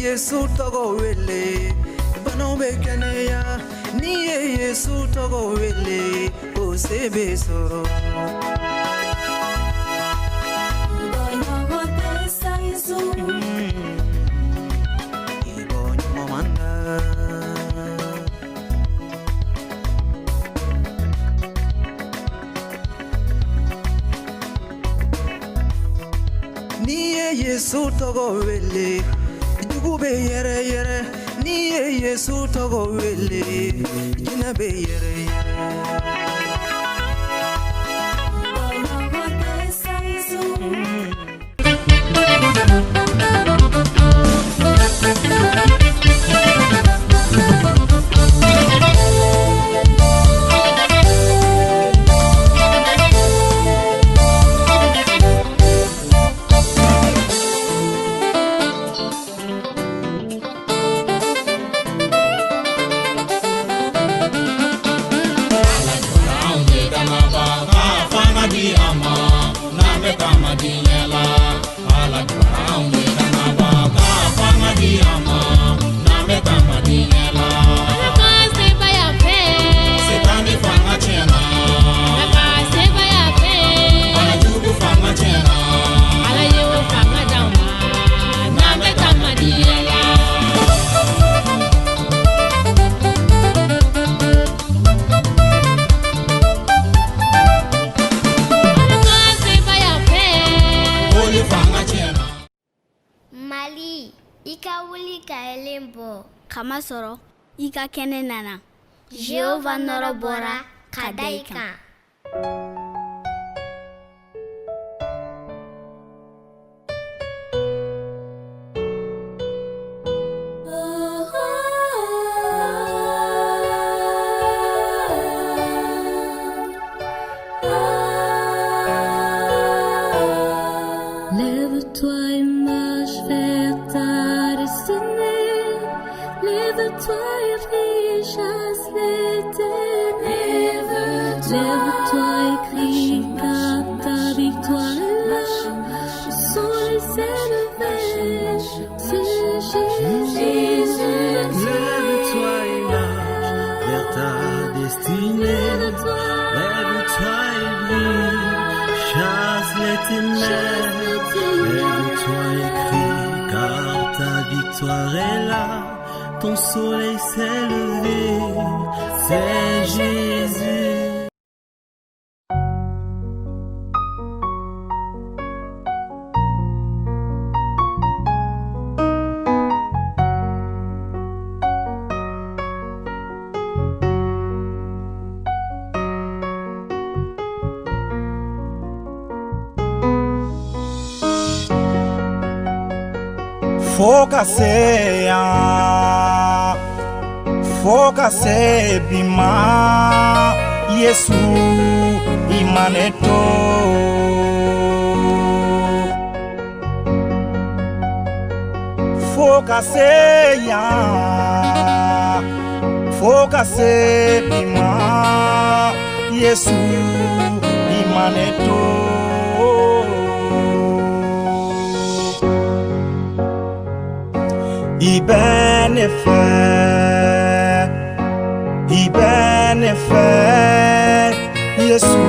Yesu togo wele bano bekeneya ni Yesu togo wele o sebe soro ni Yesu togo wele Ube yere yere ni Yesu togo wele jina be yere Kamasoro, ika kene nana. Jehova norobora kadaika. Lève-toi et marche vers ta destinée. Lève-toi et prie, chasse l'éternel. Lève-toi et crie, car ta victoire est là. Le soleil s'est levé, c'est Jésus. Lève-toi et marche vers ta destinée. Lève-toi et brille, chasse l'éternel. Lève-toi et crie, car ta victoire est là. Ton soleil s'est levé, c'est Jésus. Focase bima Yesu imaneto Focase bima Yesu imaneto Ibenefe Yesu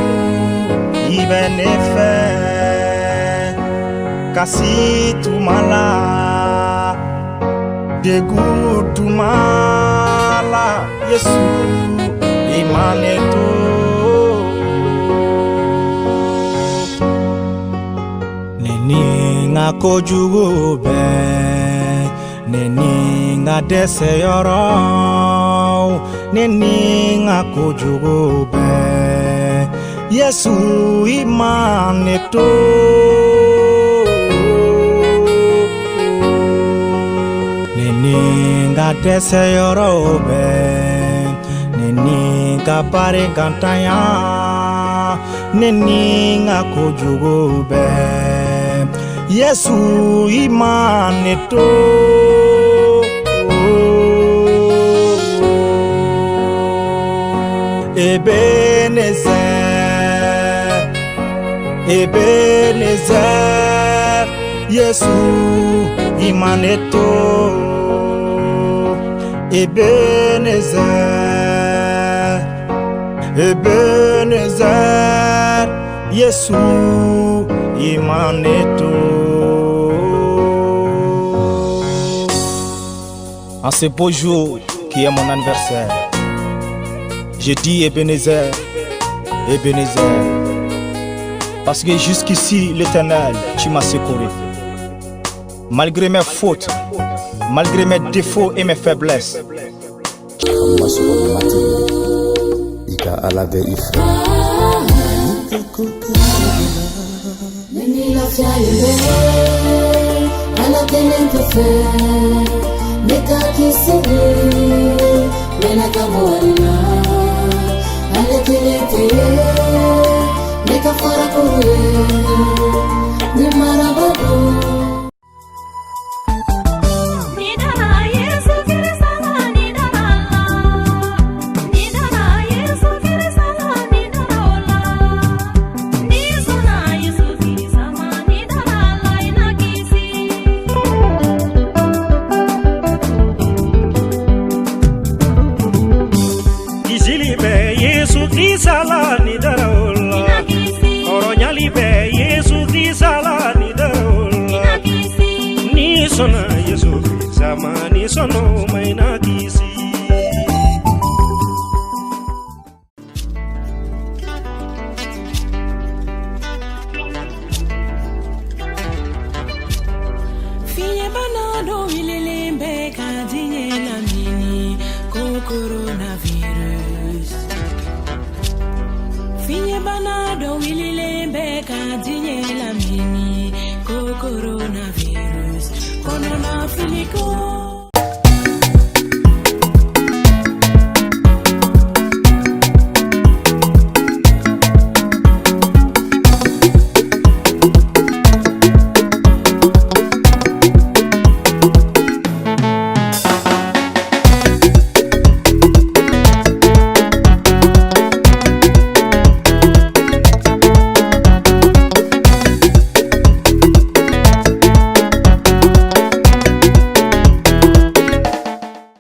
Ibenefe Kasi tumala Degu tumala Yesu Imaneto Neni ngako jugo ben Neni ngadese yoro Neni ngako jugo ben Yesu imaneto Neninga dese yorobe Neninga pare kantaya Neninga kojugobe Yesu imaneto Ebenezer, Yesu imaneto. Ebenezer, Yesu imaneto. En ce beau jour qui est mon anniversaire, je dis Ebenezer, parce que jusqu'ici, l'Éternel, tu m'as secouru. Malgré mes fautes, malgré mes défauts et mes faiblesses. Neka fora kure ni marabado ni dana Yesu Kiristala ni dana ni dana Yesu Kiristala ni dana ola ni sona Yesu Kiristala ni dana la inakisi Izilibe Yesu Kiristala ni dana Yesu Krisala ni daola ni sona Yesu Krisama ni sono maina kisi Fiye banado wilelembe kadinye la mini coronavirus Fiye banado wile